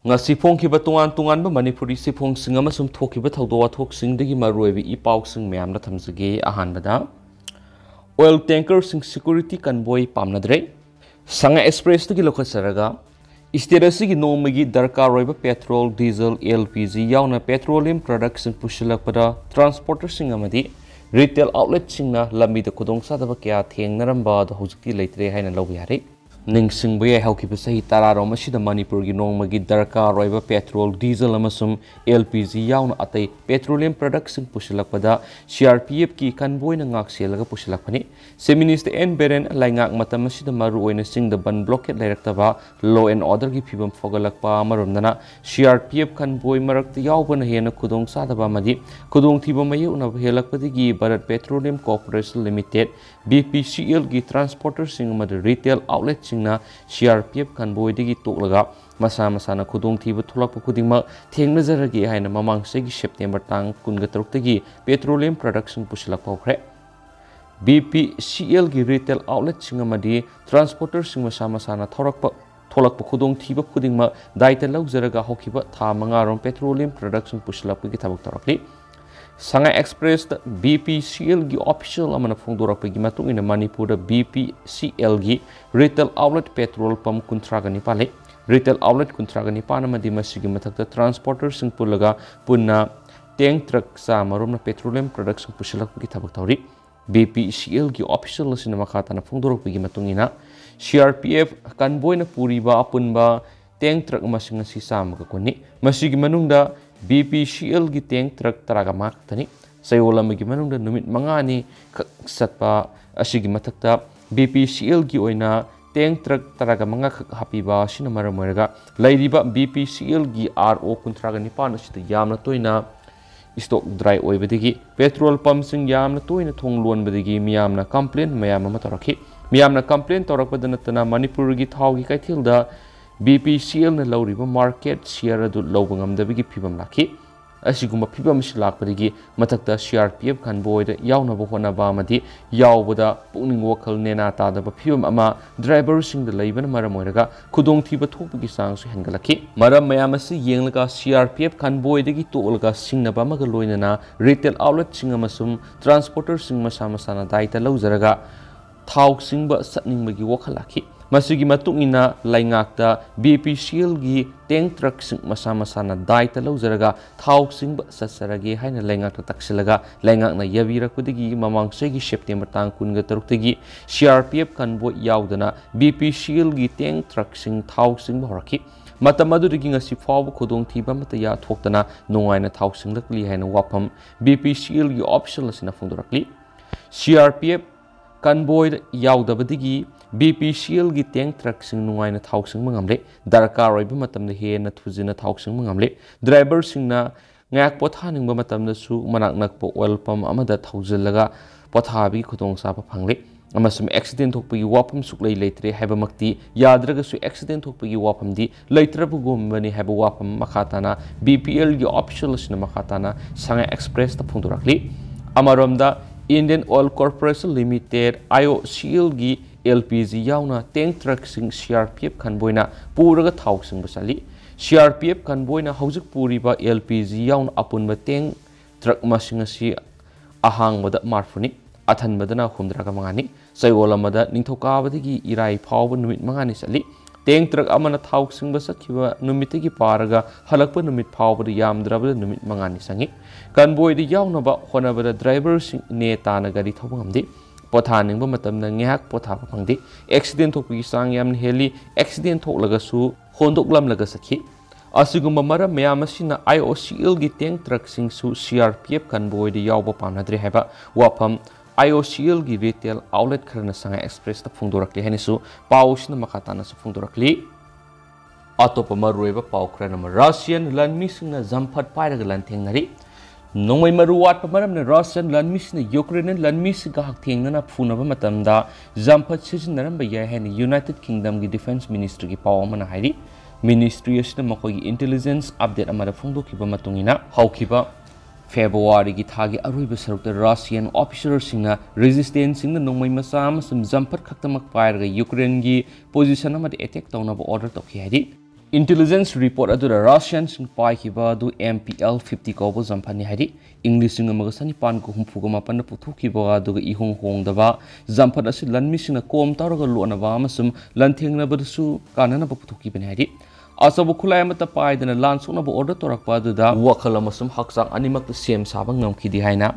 ngasi phongkhiba tungan tunganba manipuri siphongsing amasum thokhiba thawdo wathoksingi maruibi ipausing mayamna thamjage ahanbada oil tanker sing security convoy pamnadre sanga express tagi lokhasaraga state asigi nongmegi darkar roiba petrol diesel lpg yauna petroleum products sing pushilakpada transporter sing amadi retail outlet singna lamida khudong sadaba kya thengnaramba da hojikti leitre haina lobi yare ningsingba yai haukiba sahi tararom asida manipur gi nongmagi darkar roiba petrol diesel amasum lpg yauna atai petroleum products sing pushilakpada crpf ki convoy na ngak selaga pushilakpani seminist en beren laingak matam asida maru oina sing the ban blockade lairaktaba law and order gi phibam fogalakpa maromnana crpf convoy marakta yaubana hena khudong sadaba madi khudong thiba mayu na helakpadigi Bharat Petroleum Corporation Limited bpcl gi transporter sing mad retail outlet singna crpf convoy digi toklaga masa masana khudong thiba tholakpa khudingma thengnazaragi haina mamang segi September tang 13 tagi petroleum production pusilak paukre bpcl gi retail outlet sing amadi transporter sing masa masana tholakpa khudong thiba khudingma daita laujaraga hokiba tha mangarom petroleum production pusilak gi thabak torakli Sanga Express BPCL gi official amana phongdorakpagi matung ina Manipur da BPCL gi retail outlet petrol pump kuntragani pale retail outlet kuntragani panamadi masigi mathakta transporter sing pulaga punna tank truck sa maromna petroleum production pusilakpagi thabak tawri BPCL gi official asina makhatana phongdorakpagi matung ina CRPF convoy na puriba apunba tank truck masing si samga koni masigi manungda BPCL gi tank truck taraga maktani sayolam gi manungda numit mangani satpa asigi mathakta BPCL gi oina tank truck taraga manga hapiba sina maramoraga lairiba BPCL gi RO kuntraga nipan asita yamna toina stock dry oibadigi petrol pump sing yamna toina thonglon badigi miyamna complaint mayam mataraki miyamna complaint torakpada natana Manipur gi thawgi kaithilda BPCL na lauriba market share adu lobangam dabigi phibam lakhi asiguma phibam silakpadigi mathakta CRPF convoy da yauna bohona ba madi yawbada pungning wakhal nena ta da phibam ama driver sing da leiban maramoiraga khudong thiba thokpagi sang su hengalakhi maram mayamasi yenglaga CRPF convoy dagi tolga singna ba maga loinana retail outlet sing amasum transporter sing masama sana daita laujaraga thau singba satningbagi wakhalakhi masigi matungina laingakta BPCL gi tank truck sing masa masana daita laujaraga thau singba sasarage haina laingakta taksilaga laingakna yabirakudigi mamang segi September tang 13 tagi CRPF convoy yaudana BPCL gi tank truck sing thau sing horaki matamadu ngasi faw khudong thiba mataya thoktana nongaina thau singlakli haina wafam BPCL gi optional asina phongdorakli CRPF convoy yaudabadigi BPCL gi tank truck sing nungaina thau sing mangamle darkar roiba matamda hena thujina thau sing mangamle driver singna ngak pothaning ba matamda su manak nakpo oil pump amada thaujillaga pothabi khutong sapa phangle amasum accident thokpagi wapam suklei leitre haibamakti yadraga su accident thokpagi wapam di leitrabu gombani haiba wapam makhatana BPL gi official sina makhatana Sanga Express ta phungdorakli amaromda Indian Oil Corporation Limited IOCL gi LPG yauna tank truck sing CRPF convoy na puraga thau sing basali CRPF convoy na haujuk puriba LPG yauna apunba tank truck masing si ahang bada marfuni athan badana humdraga mangani sayolamada ningthokabadigi irai phawba numit mangani sali tank truck amana thau sing basakhiba numitigi paraga halakpa numit phawba yamdraba numit mangani sangi convoy di yauna ba honabada driver sing ne tana gari thobamdi pothaning ba matamna ngyak pothaba phangdi accident thokpi sang yam heli accident thoklaga su hondoklam laga sakhi asiguma mara mayam asina IOCL gi tank truck sing su CRPF convoy di yawba pamnadre haba wafam IOCL gi retail outlet kharna Sanga Express ta phungdorakli henisu pausna makhatana su phungdorakli atopa marueba paukrana Russian Lanmi singna Jamphat pairaga lanthengnari Nongmei maru watpa maramna Russian Lanmi sina Ukrainian Lanmi siga hakthengna Phunaba matamda Jamphat sizinaramba yai haina United Kingdom gi Defense Ministry gi pawamana hairi Ministry asina makogi intelligence update amara phungdokhiba matungina haukiba February gi thagi aruiba sarukta Russian officer singna resistance singna Nongmei masa amasum Jamphat khaktamak pairaga Ukraine gi position amadi attack tawnaba order tokhi hairi Intelligence report adura Russian sing pai kiba du MPL 50 kobo Jamphat ni hari English sing amaga sani pan ko humfu ko mapan puthu kiba du ihong hong daba Jamphat asi Lanmi sing na kom taraga lo na ba masum lanthengnari su kanana puthu ki ben hari asabu khulai mata pai dana lan sona bo order torak pa du da wakhala masum haksang animak sem sabang ngam ki di haina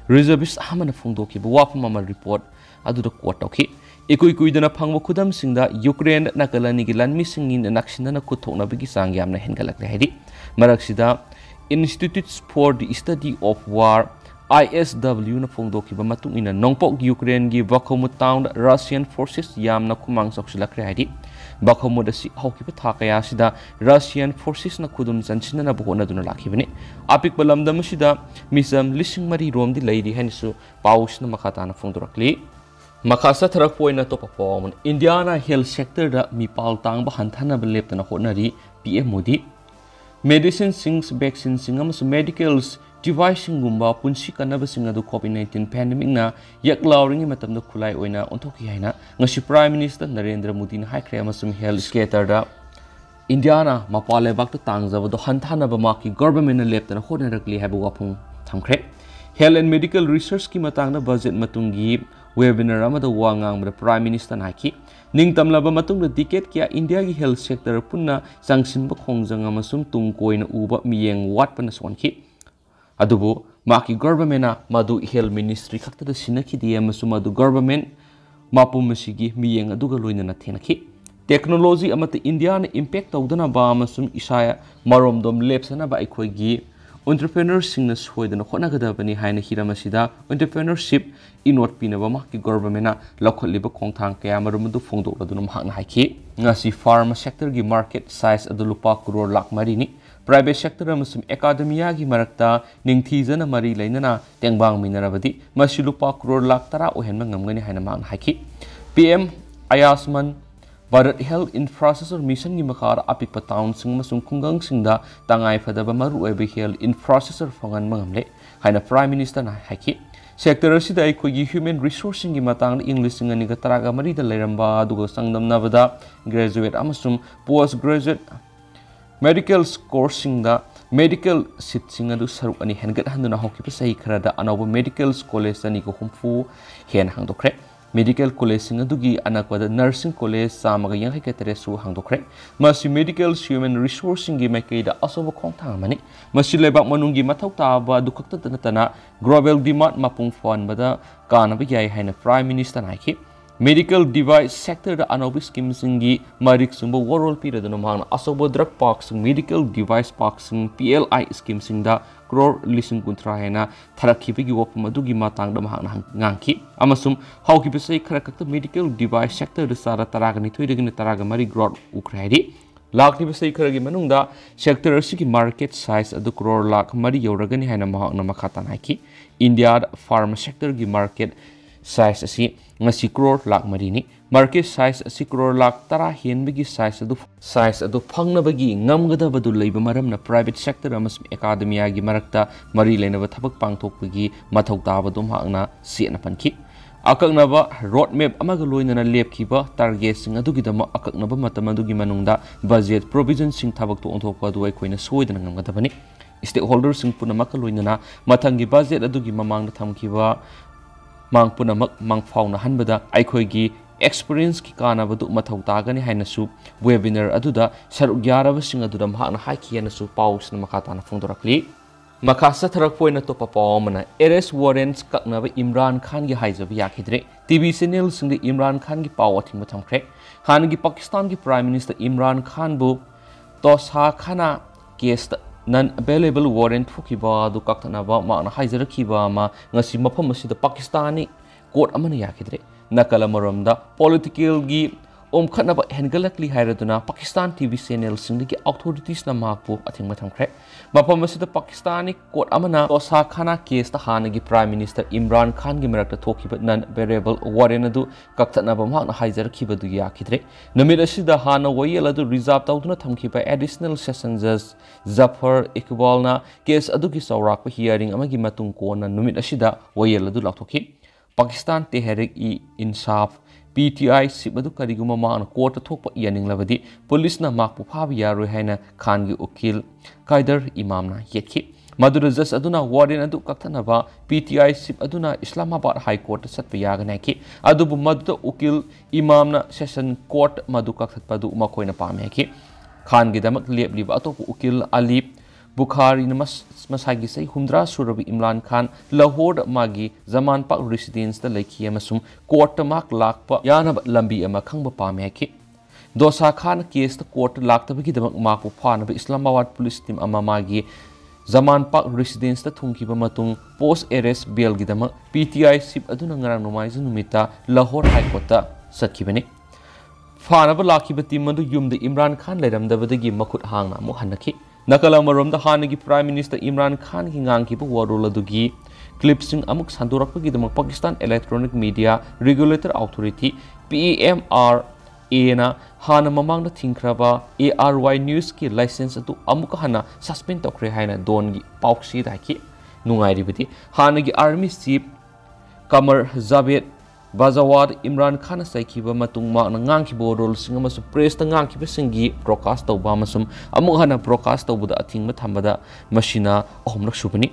reservist amana phungdo ki wa mama report adu da quote tauki Ikui kuidana phangwa khudam singda Ukraine nakalani gi Lanmi singin naksinana kuthokna bigi sang yamna hengalak haidi maraksida Institutes for the Study of War ISW na phongdoki ba matung ina nongpok Ukraine gi Bakhmut town Russian forces yamna khumang soksilak haidi Bakhmut asi hauki pa thakaya sida Russian forces na khudum chanchina na bohona duna lakhibani apik balamdam sida misam lising mari romdi leidi hanisu paus na makata na phongdorakli Makasa tarak point na to perform Indiana health sector da mipal tang ba hanthana ba lepta na honari PM Modi medicine sings vaccine singam so medicals device gumba punsi kanaba singa du COVID-19 pandemic na yaklawring matam da khulai oina onthoki haina ngasi Prime Minister Narendra Modi na haikre amasum health sector da Indiana mapale bak ta tangjaba do hanthana ba maki government na lepta na honarakli habu wapung thamkre health and medical research ki matang na budget matungi webinar amada wangang bra Prime Minister naki ningtam laba matung da ticket kya India gi health sector punna sangsin ba khongjang amasum tungkoina uba miyeng watpa na sonki adubu maki government na madu health ministry khakta da sinaki di amasum madu government mapum masigi miyeng aduga loina na thenaki technology amata India na impact tawdana ba amasum isaya maromdom lepsana ba aikhoi gi entrepreneurs singna soidana honagadabani haina hiramasida entrepreneurship inward pinaba maki government na lakholiba khongthang kaya marumudu phongdokladuna mahakna haiki ngasi pharma sector gi market size adu lupa crore lakh mari ni private sector amasum academia gi marakta ningthijana mari leinana tengbang minarabadi masi lupa crore lakh tara ohenma ngamgani haina mahakna haiki PM Ayasman Bharat Health Infrastructure Mission gi makhar apikpa town sing masung khungang singda tangai phadaba maru oibe health infrastructure fangan mangamle haina Prime Minister na haiki sector asida aikogi human resourcing gi matang English singani ga taraga mari da leiramba aduga sangdam nabada graduate amasum post graduate medical course singda medical seat singadu saruk ani hengat handuna hokipa sahi kharada anoba medical college ani ko humfu hen hangdokre medical college singadugi anakpada nursing college samaga yang hekatre su hangdokre masi medical human resourcing gi makeida asoba khongthang mani masi lebak manungi mathau taba dukakta tanatana global demand mapung fon bada kana ba yai haina Prime Minister naiki medical device sector da anobi scheme singi marik sumba world period no mangna asoba drug park sing medical device park sing PLI scheme sing da crore lising kuntra haina tharakhibi gi wop madugi matang da mahakna ngangki amasum hauki besai kharakta medical device sector da sara taraga ni thoidagi taraga mari growth ukraidi lakni besai kharagi manungda sector asigi market size adu crore lakh mari yoragani haina mahakna makhata naiki India pharma sector gi market size asi ngasi crore lakh marini market size asi crore lakh tara henbigi size adu phangnabagi ngamgadabadu leiba maramna private sector amasum academia gi marakta mari leinaba thabak pangthokpagi mathau tabadum hakna sena panki akaknaba road map amaga loinana lepkiba target sing adugidama akaknaba matamandugi manungda budget provision sing thabak to onthokpa du aikoina soidana ngamgadabani stakeholders sing punamaka loinana mathangi budget adugi mamangna thamkiba mang punamak mang fauna hanbada aikoigi experience ki kana badu mathau tagani hainasu webinar aduda saruk yaraba sing aduda mahakna haikiyana su paus na makata na phongdorakli makasa tharak poina to papawmana arrest warrants kaknaba Imran Khan gi haijabi yakhidre TV channel singde Imran Khan gi paw athing mathamkhre hangi Pakistan gi Prime Minister Imran Khan bu tosa khana case non available warrant fukiba du kaktanaba makna haijarakhiba ma ngasi mafam asida Pakistani court amana yakhidre nakala maramda political gi omkhanaba hengalakli hairaduna Pakistan TV channel singdagi authorities na makpu athing mathamkhre mafam asida Pakistani court amana tosa khana case ta hanagi Prime Minister Imran Khan gi marakta thokiba non available warrant adu kaktanaba makna haijarakhiba du yakhidre namit asida hana wayel adu reserve tawduna thamkhiba additional session judge Jamphat Iqbal na case adugi sawrakpa hearing amagi matung kona numit asida wayel adu lakthoki Pakistan Tehrik-i-Insaf PTI sip adu kariguma maana court thokpa yaninglabadi police na makpu phabi yaroi haina Khan gi ukil Kaidar Imamna yetki madura just aduna warden adu kaktanaba PTI sip aduna Islamabad High Court satpa yaganaki adubu maduda ukil Imamna session court madu kakthapadu makoina pameki Khan gi damak lepliba atopu ukil Alip Bukhari masagi say Humdra Surabi Imran Khan Lahore magi Zaman Pak residence the Lake Yamasum court mak lakpa Yanab Lambi Amakanga Pameki Dosa Khan case the court lakta Bikidamak Maku Pan Islamabad police team Amamagi Zaman Pak residence the Tunki Matung post arrest bail Gidama PTI sip Adunanga Numita Lahore High Court Sakibani Phunaba Lakibati Madu Yum the Imran Khan Ledam the Vadagi Makut Hanga Mohanaki Nakala the Hanagi Prime Minister Imran Khan Hinganki Warula Dugi clipsing Amuk Sandurakagi the Pakistan Electronic Media Regulator Authority PEMRA Hana Mamang the Tinkraba ARY News ki license to Amukahana suspend Tokre Hana Dongi Pauksi Daki Nungai Ribiti Hanagi Army Chief Kamar Zabet Bazawad Imran Khan Saikiba Matungma Nangankibo role Singamasu praise the Ngankiba Singi broadcast of Bamasum Amuhana broadcast of the Ating Matamda Machina Omnak Subani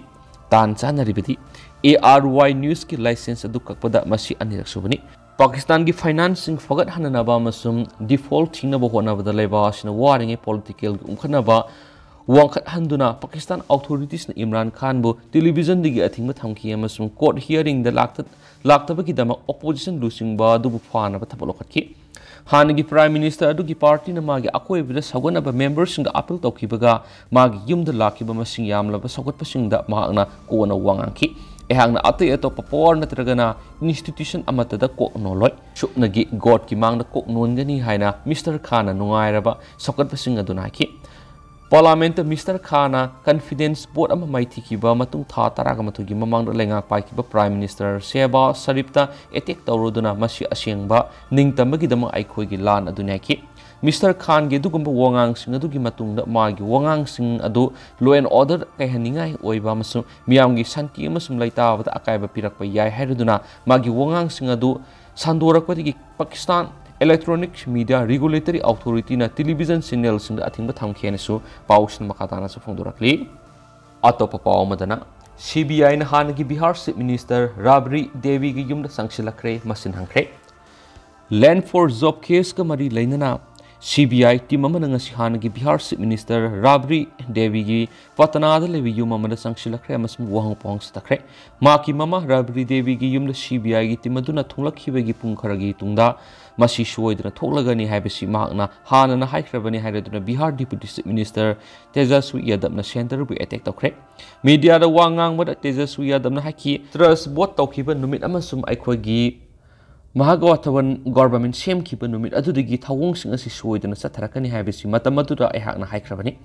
Tan Sana Ribiti ARY News ki license Dukapada Mashi Anirak Subani Pakistan ki financing forgot Hananaba Masum default Tinaba Honava the Labas in a warring a political Umkanaba Wankat Handuna Pakistan authorities na Imran Khan bu television digi ating mathamki amasum court hearing the laktabaki dama opposition losing ba dubu phana ba thabolokhatki Hanagi Prime Minister adugi party na magi akoi bida sagonaba members singa appeal tawkibaga magi yumda lakiba masing yamlaba sagot pasingda mahakna kona wangangki ehangna ate eto papor natragana institution amatada ko noloy shuknagi god ki mangna ko nongani haina Mr Khan na nungairaba sagot pasinga dunaki Parliament Mr Khana confidence board ama maiti kiba matung tha taraga matugi mamang lenga pai kiba Prime Minister Sheba Sharifta attack tawroduna masi asengba ningtamagi dama aikhoi gi lan aduna ki Mr Khan ge dugumba wangang sing adugi matung da magi wangang sing adu law and order kai haningai oiba masu miyam gi santi amasum laita bata akaiba pirakpa yai hairuduna magi wangang sing adu sandorakpati Pakistan Electronic Media Regulatory Authority na television channels in the Atimba Tamkianisu, Pausin Makatana Fondurakli. Atopa Paumadana, CBI in Hanagi Bihar Chief Minister Rabri Devi Giyum the Sankshilakre, Masin Hankre. Land for Job case Kamari Lainana, CBI Timamanangas Hanagi Bihar Chief Minister Rabri Devi Gi, Patanada Levi Yumama the Sankshilakre, Masm Wang Pongs Takre. Maki Mama Rabri Devi Giyum the CBI Timaduna Tulaki Punkaragi Tunda. Masi Shoydra Tolagani Habisi Magna, Hanana Haikrabani Haraduna Bihar Deputy Minister Tezaswi Yadamna Center be attacked of crack. Media the Wangang with Tezaswi Yadamna Haki, Trust what Tokiba Numit Amasum Aikwagi Mahagatawan government shame keeper Numit Adudigi Tawong Sing as Shoydana Satarakani Habisi Matamatuda Ehakna Haikrabani.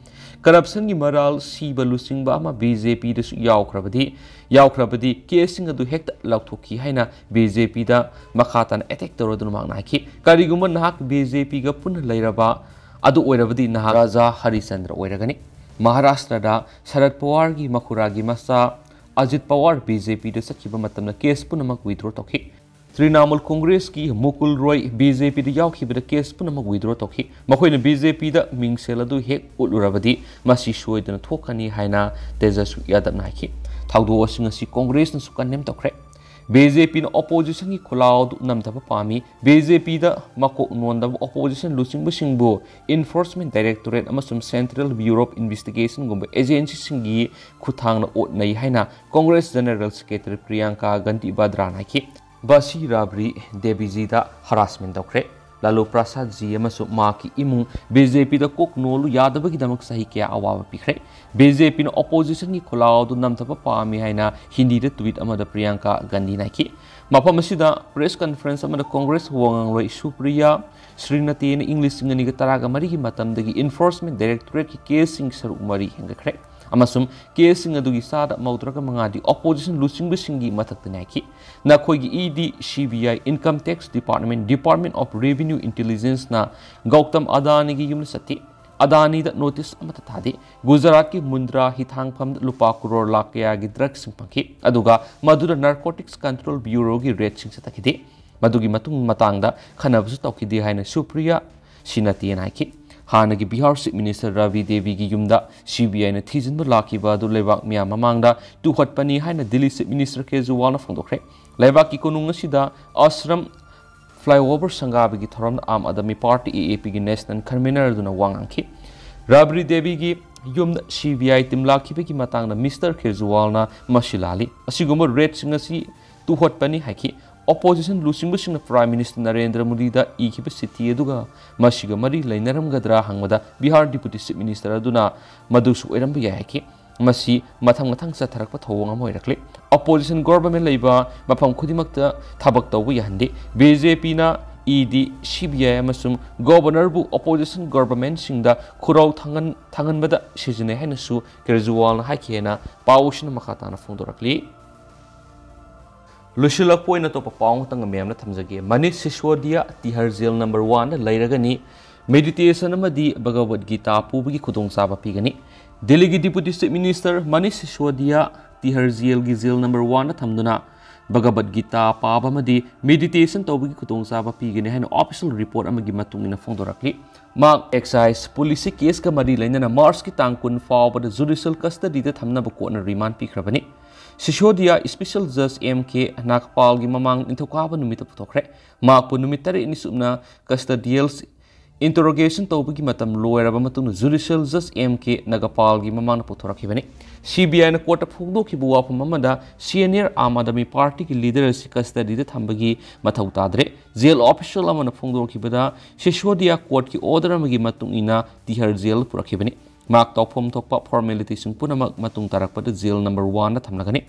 Corruption Maral Siba Lusing Bama BJP the Yaukrabadi casing adu hect Lautoki Haina BJP da Makatan attack the Rodunaki Kariguman Nahak BJP Gapun Lairaba Adu Oirabadi Naharaja Harisandra Oiragani Maharashtra da Sarad Pawargi Makuragi Masa Ajit Pawar BJP the Sakiba Matamna case Punamak withdraw Toki Trinamal Congress ki Mukul Roy BJP the Yauki the case Punamak withdraw Toki Makoin BJP the Ming Seladu Hek Ulurabadi Masi Shoydana Tokani Haina Tejas Yadamnaki Taudo wasing si Congress na sukan nem tokre BJP na opposition ki cloud namtaba pami BJP da mako nonda opposition losing busingbo Enforcement Directorate amasum Central Bureau of Investigation gumba agency singi khuthang na ot nai haina Congress General Secretary Priyanka Gandhi Vadra na ki Basi Rabri Devi da harassment tokre Lalu Prasad Ji amasu maki imung BJP da kok nolu yadabagi damak sahi kya awawa pikre BJP na opposition ki khulao du namtaba pami haina Hindi da tweet amada Priyanka Gandhi naiki mapamasida press conference amada Congress wangang roi Supriya Srinati na English ngani ga taraga mari ki matamdagi Enforcement Directorate ki casing saru mari hengakre amasum casing adugi sada maudraga mangadi opposition losing bisingi matakta naiki na khoigi ED CBI Income Tax Department of Revenue Intelligence na Gautam Adani gi yum sati Adani da notice amata thadi Gujarat ki Mundra Hithangpham lupa crore lakh ya gi drugs sing pangki aduga Madura Narcotics Control Bureau gi raid sing satakidi मदुगी मतंगदा खनबसु तौखिदे हाइना सुप्रिया सिनातेन हाइखि हानगी Bihar chief minister रवि देवी की युमदा CBI ने थीजिन लाखिबा अदु लेबाक मियाम ममांगदा तुहटपनी हाइना दिल्ली चीफ मिनिस्टर केजरीवाल न फोंदोखरे लेबाक की कोनुंग असिदा आश्रम फ्लाईओवर संगाबगी थोरम आम आदमी पार्टी AAP की नेशनल कन्वीनर दुना वांगांखि रवि देवी की युमदा CBI टीम लाखिबगी मतंगदा मिस्टर केजरीवाल ना मसिलाली असिगुम रेड सिंगसी तुहटपनी हाइखि opposition लुसिंग प्राइम मिनिस्टर नरेंद्र मोदी दा इखिब सिटी अदुगा मसिगा मरी लैनरमगद्रा हंगमदा बिहार डिप्यूटी चीफ मिनिस्टर अदुना मदुसु ओइरंब यायखि मसी मथंग चथरकप थौंग अम ओइरक्ले opposition गवर्नमेंट लैबा मफम खुदिमक्ता थबक तौबु याहंदे BJP ना ED CBI अमसुंग गवर्नर बु opposition गवर्नमेंट सिंगदा खुराउ थंगनबदा सिजने हैनसु केजरीवाल हाइखेना पाउशन मखाताना फोंदोरक्ली लुशिलपोइन तो पाउंग तंग मैम थमजगे मनीष सिसोदिया तिहार जेल नंबर 1 लैरगनी मेडिटेशन अमदी भगवद गीता पुबगी खुदोंगसाबा पीगनी दिल्ली की deputy chief minister Manish Sisodia Tihar jail की जेल नंबर 1 थमदुना भगवद गीता पाबमदी मेडिटेशन तौबगी खुदोंगसाबा पीगनी है ऑफिशियल रिपोर्ट अमगी मतुंगिना फोंदोरक्ली मार्क एक्साइज पुलिस केस का मरी लेना मार्च की तांग 10 फावबद जुडिशियल कस्टडी थमनब कोर्टना रिमांड पीखरबनी सिसोदिया स्पेशल जज MK नागपाल की ममांग निथौकाब नुमित पुथोखरे माकपु नुमित तरेनि सुबना कस्टडियल इंटरोगेशन तौबगी मतम लोयरब मतुंग जुडिशियल जज MK नागपाल की ममांग पुथोरखिबनी CBI ने कोर्ट फोंदोखिबु वाफम अमदा सीनियर आम आदमी पार्टी की लीडर से कस्टडी थंबगी मथौ तादरे जेल ऑफिशियल अमन फोंदोखिबदा सिसोदिया कोर्ट की ऑर्डर अमगी मतुंग इना तिहार जेल पुरखिबनी मार्क तौफम थोप फॉर्मेलिटी पुनमक मतुंग तारकपद जेल नंबर 1 थमनगनी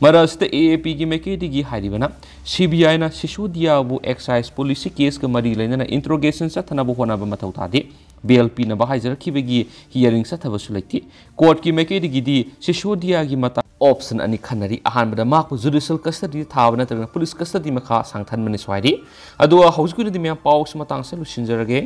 मरस्ते AAP की मेकेडी की हारिबना CBI ना सिसोदिया बु एक्साइज पुलिस केस का मरी लेना इंट्रोगेशन सथनबु होनाब मथौ तादे BLP ना बाहाइजरखिबगी हियरिंग सथबसु लेति कोर्ट की मेकेडी गी सिसोदिया की मता ऑप्शन अनि खनरी अहानबदा माकु जुडिशियल कस्टडी थाब नत्रगना पुलिस कस्टडी मखा सांगथनमनि स्वाइदी अदुवा हौजकुनि दिमे पाउस मतंग से लुसिनजरगे।